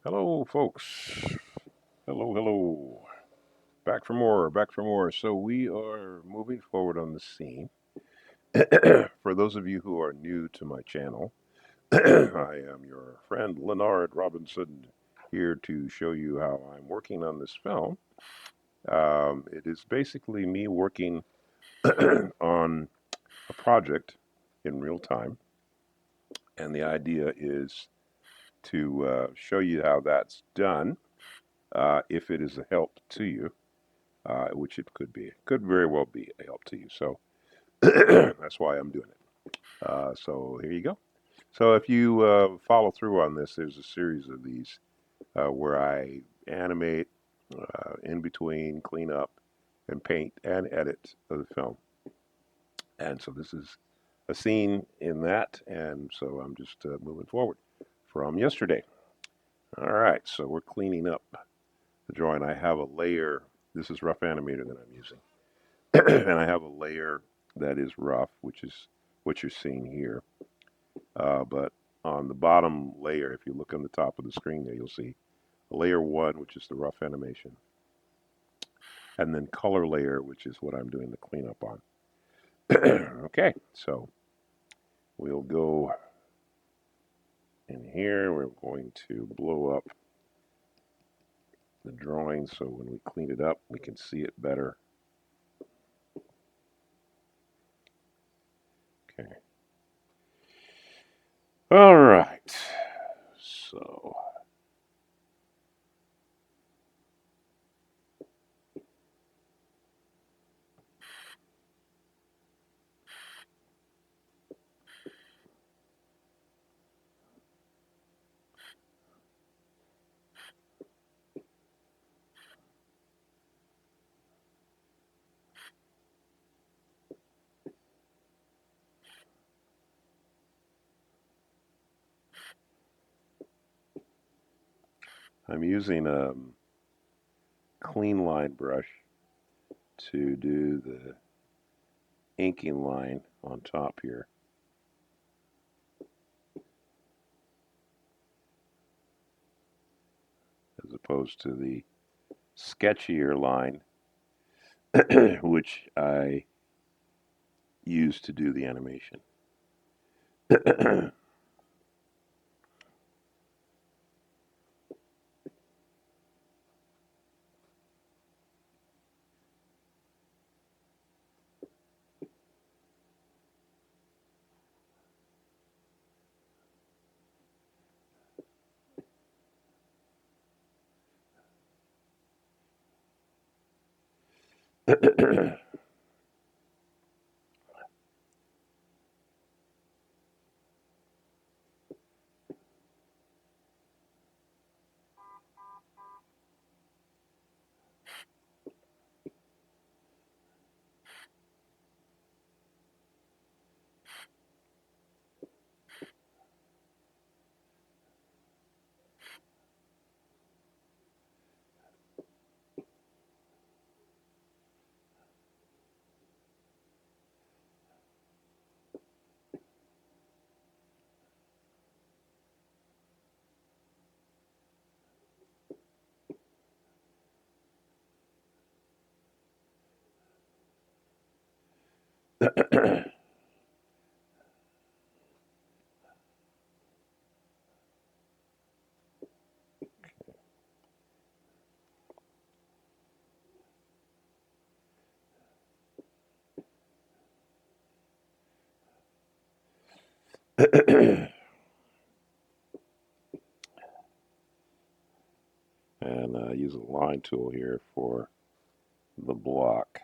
Hello, folks. Hello, hello. Back for more, back for more. So we are moving forward on the scene. For those of you who are new to my channel, I am your friend Leonard Robinson, here to show you how I'm working on this film. It is basically me working on a project in real time, and the idea is to show you how that's done, if it is a help to you. Which it could be. It could very well be a help to you. So that's why I'm doing it. So here you go. So if you follow through on this, there's a series of these where I animate, in between, clean up, and paint and edit the film. And so this is a scene in that, and so I'm just moving forward from yesterday. All right, so we're cleaning up the drawing. I have a layer. This is rough animator that I'm using. And I have a layer that is rough, which is what you're seeing here. But on the bottom layer, if you look on the top of the screen there, you'll see layer 1, which is the rough animation, and then color layer, which is what I'm doing the cleanup on. Okay, so we'll go in here. We're going to blow up the drawing so when we clean it up, we can see it better. Okay. All right. So I'm using a clean line brush to do the inking line on top here, as opposed to the sketchier line which I use to do the animation. And use a line tool here for the block.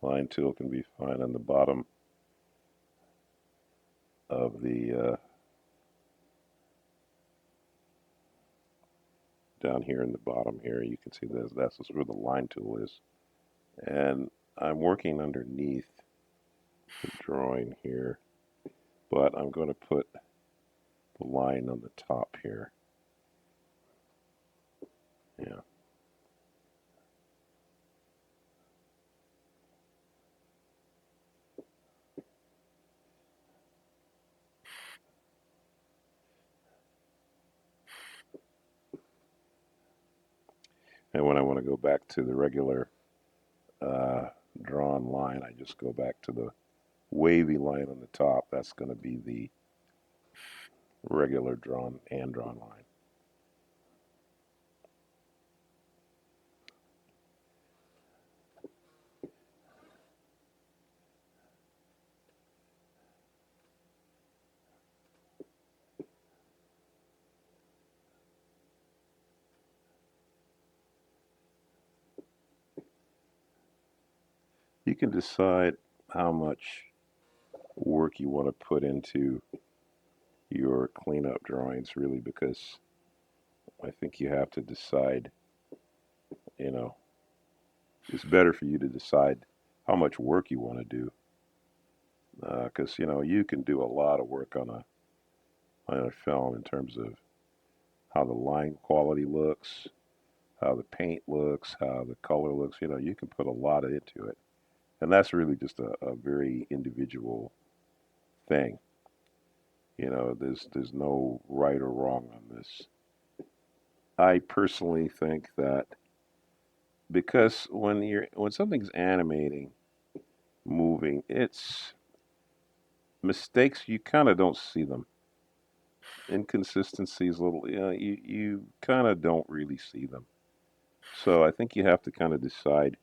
Line tool can be found on the bottom of the down here in the bottom here. You can see that's where the line tool is, and I'm working underneath the drawing here, but I'm going to put the line on the top here. Yeah. And when I want to go back to the regular uh, drawn line, I just go back to the wavy line on the top. That's going to be the regular drawn line. You can decide how much work you want to put into your cleanup drawings, really, because I think you have to decide, you know, it's better for you to decide how much work you want to do. Because, you can do a lot of work on a film in terms of how the line quality looks, how the paint looks, how the color looks. You can put a lot into it. And that's really just a very individual thing. There's no right or wrong on this. I personally think that because when something's animating, moving, it's mistakes you kind of don't see them. Inconsistencies, little, you kind of don't really see them. So I think you have to kind of decide.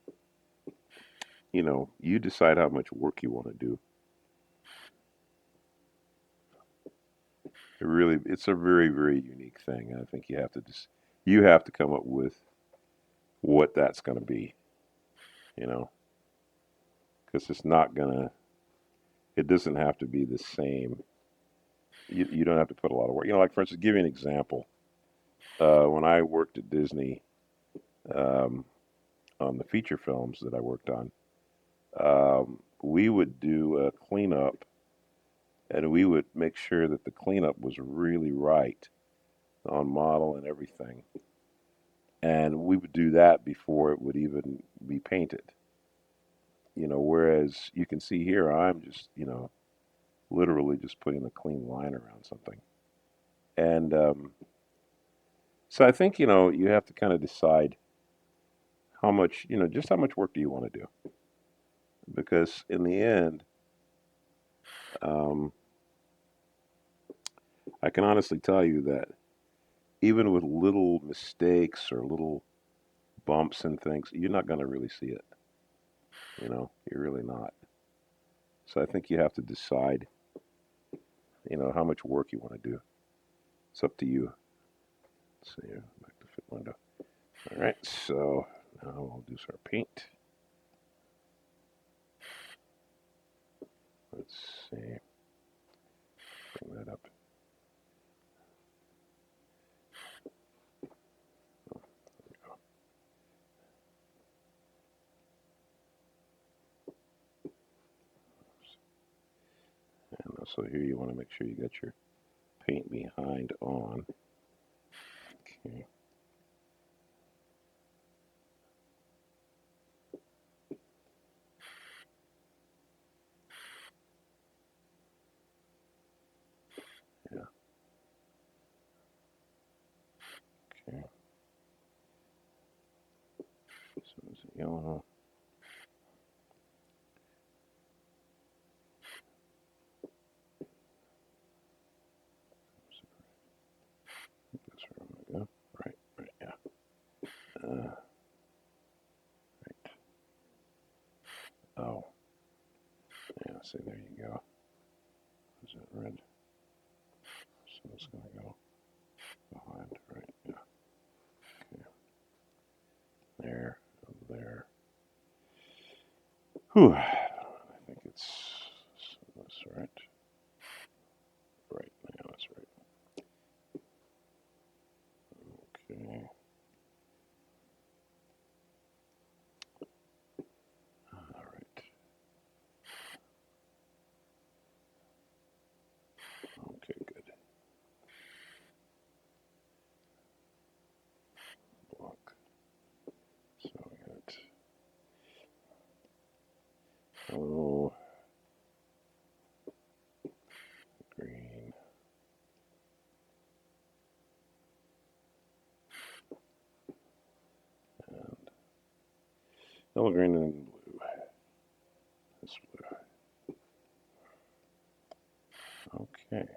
You decide how much work you want to do. It's a very, very unique thing. And I think you have to come up with what that's going to be, you know, because it doesn't have to be the same. You don't have to put a lot of work. Like for instance, give you an example. When I worked at Disney, um, on the feature films that I worked on, we would do a cleanup and we would make sure that the cleanup was really right on model and everything. And we would do that before it would even be painted. Whereas you can see here, I'm just, literally just putting a clean line around something. And so I think, you have to kind of decide how much, just how much work do you want to do? Because in the end, um, I can honestly tell you that even with little mistakes or little bumps and things, you're not going to really see it. You're really not. So I think you have to decide, how much work you want to do. It's up to you. Let's see here, back to fit window. All right, so now we'll do our paint. Let's see, bring that up. Oh, there we go. And so here you want to make sure you got your paint behind on. Okay. Yeah. Okay. So is it yellow? That's where I'm gonna go. Right. Yeah. Right. Oh. Yeah. See, there you go. Is it red? So it's gonna go behind. Right. Yeah. Okay. There. There. Whew. I think it's this, right? Right. Yeah, that's right. Okay. All right. Okay, good. Block. So we got yellow, green, yellow, green, and blue. This blue. Okay.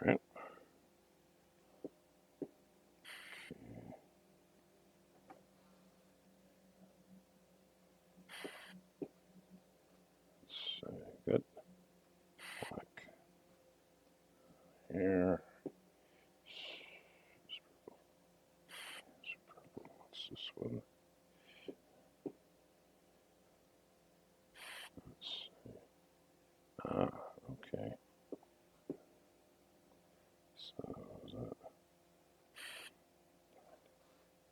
All right. So good. Black here. What's this one? Okay. So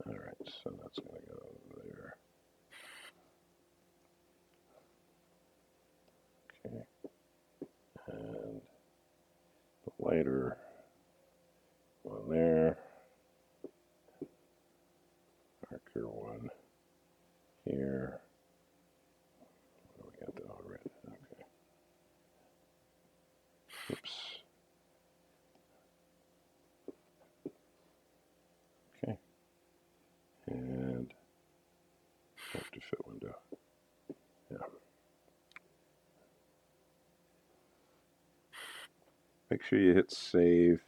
all right. So that's gonna go there. Okay. And the lighter one there. Darker one here. Oh, we got that all red. Okay. Oops. Okay. And back to fit window. Yeah. Make sure you hit save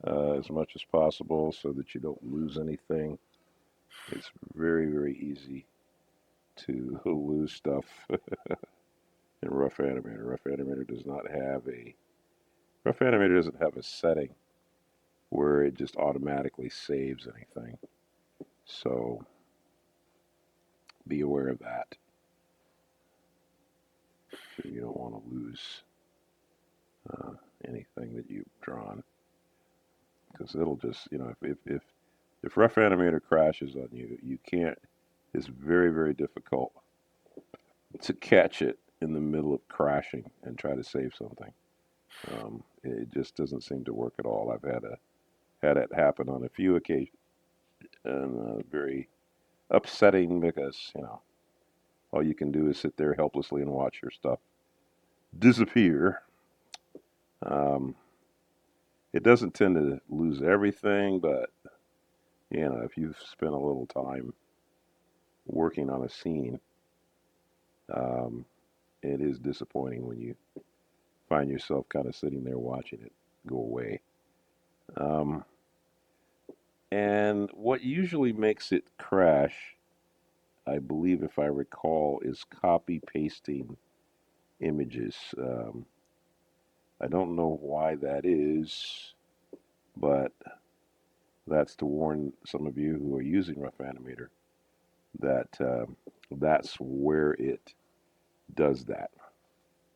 as much as possible so that you don't lose anything. It's very, very easy to lose stuff in Rough Animator. Rough Animator doesn't have a setting where it just automatically saves anything. So be aware of that. So you don't want to lose anything that you've drawn, because it'll just, if Rough Animator crashes on you, you can't. It's very, very difficult to catch it in the middle of crashing and try to save something. It just doesn't seem to work at all. I've had it happen on a few occasions, and very upsetting because all you can do is sit there helplessly and watch your stuff disappear. Um, it doesn't tend to lose everything, but if you've spent a little time working on a scene, um, it is disappointing when you find yourself kind of sitting there watching it go away. Um, and what usually makes it crash, I believe, if I recall, is copy pasting images. I don't know why that is, but that's to warn some of you who are using Rough Animator that that's where it does that.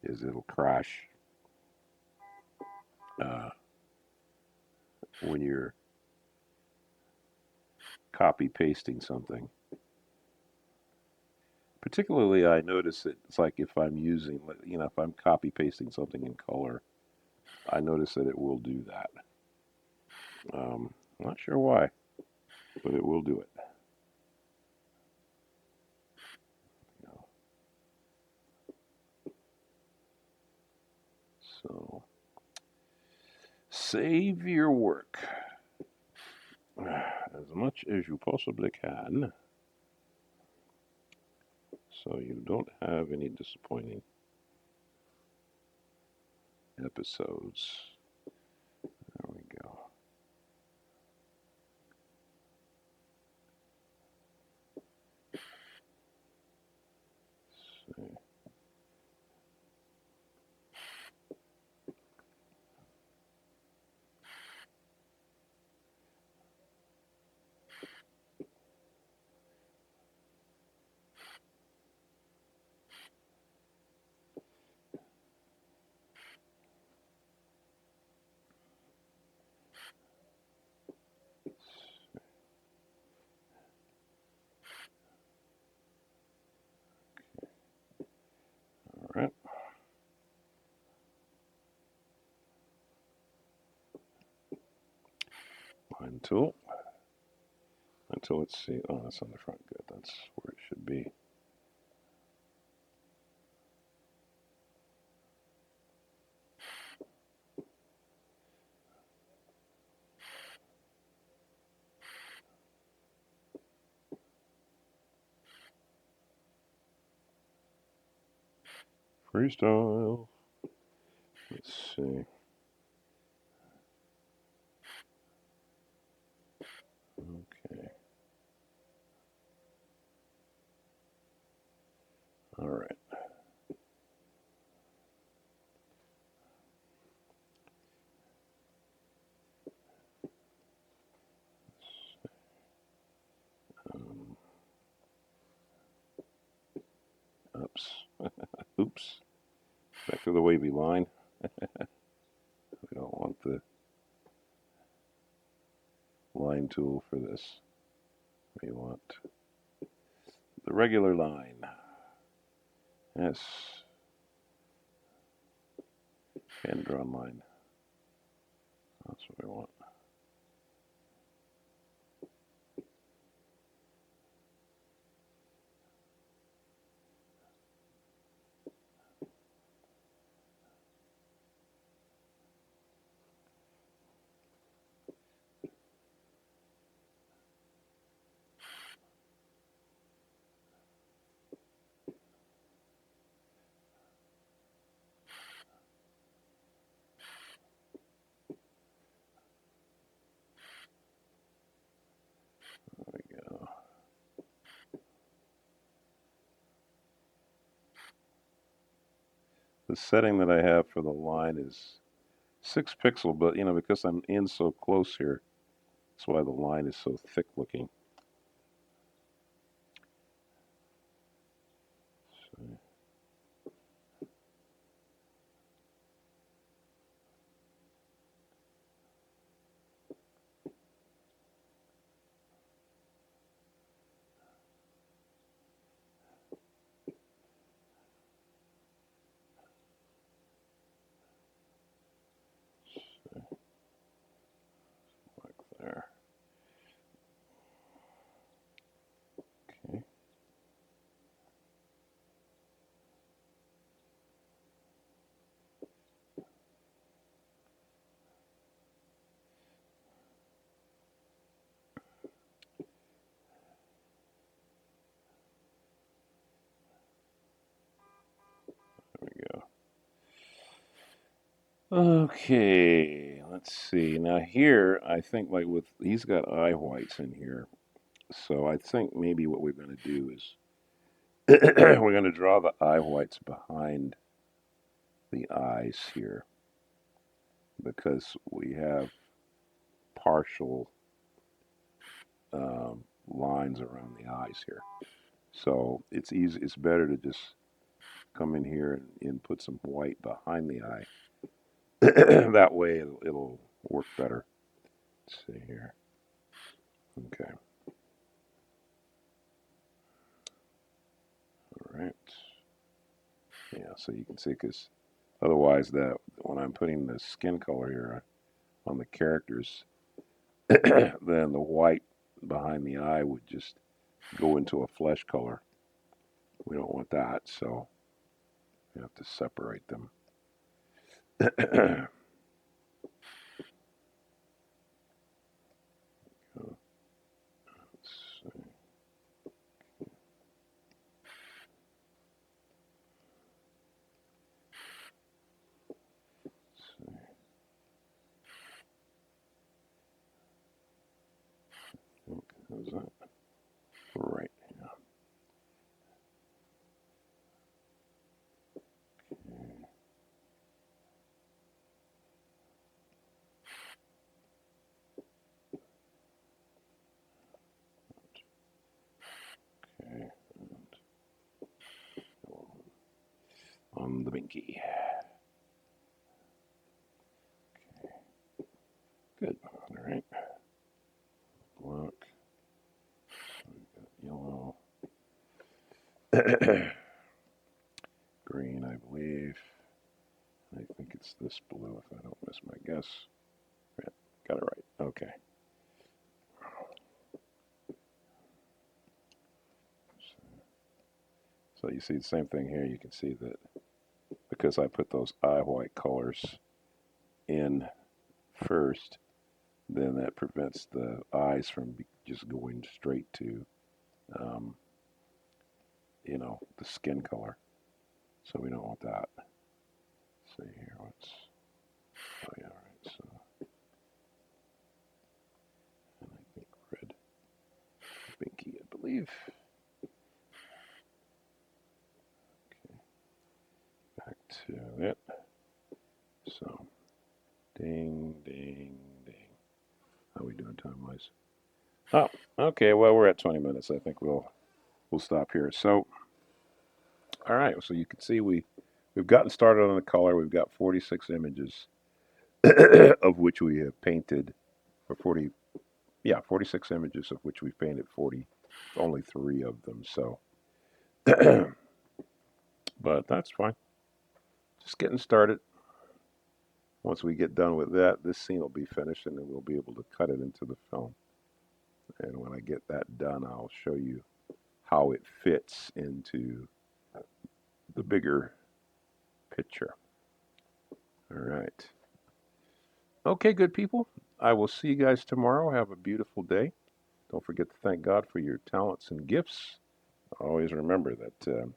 Is it'll crash uh, when you're copy pasting something. Particularly, I notice it's like if I'm using, if I'm copy pasting something in color, I notice that it will do that. Not sure why, but it will do it. So save your work as much as you possibly can, so you don't have any disappointing episodes. There we go. See. All right. Line tool. Until let's see. Oh, that's on the front. Good. That's where it should be. Freestyle. Let's see. Okay. All right. Um, oops. Oops. Back to the wavy line. We don't want the line tool for this. We want the regular line. Yes. Hand-drawn line. That's what we want. There we go. The setting that I have for the line is 6 pixel, but because I'm in so close here, that's why the line is so thick looking. So, like there. Okay. There we go. Okay, let's see. Now here, I think like he's got eye whites in here. So I think maybe what we're going to do is we're going to draw the eye whites behind the eyes here because we have partial lines around the eyes here. So it's easy. It's better to just come in here and put some white behind the eye. That way it'll work better. Let's see here. Okay. All right. Yeah, so you can see because otherwise that when I'm putting the skin color here on the characters, then the white behind the eye would just go into a flesh color. We don't want that, so we have to separate them. How's that? Right. Yeah. Okay. On the binky. Good. All right. Black. Yellow. Green, I believe. I think it's this blue if I don't miss my guess. Yeah, got it right. Okay. So you see the same thing here. You can see that because I put those eye white colors in first, then that prevents the eyes from just going straight to, um, the skin color. So we don't want that. Let's see here. What's, oh yeah, all right. So, and I think red binky, I believe. Okay, back to it. So, ding, ding, ding. How are we doing time-wise? Oh, okay. Well, we're at 20 minutes. I think we'll stop here. So, all right. So you can see we've gotten started on the color. We've got 46 images, of which we have painted, or 40, yeah, 46 images of which we've painted 40, only 3 of them. So, but that's fine. Just getting started. Once we get done with that, this scene will be finished, and then we'll be able to cut it into the film. And when I get that done, I'll show you how it fits into the bigger picture. All right. Okay, good people. I will see you guys tomorrow. Have a beautiful day. Don't forget to thank God for your talents and gifts. Always remember that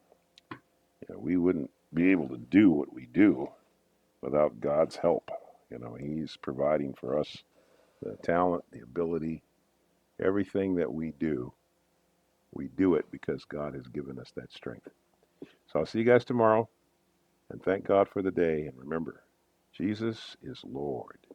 we wouldn't be able to do what we do without God's help. He's providing for us the talent, the ability, everything that we do it because God has given us that strength. So I'll see you guys tomorrow, and thank God for the day. And remember, Jesus is Lord.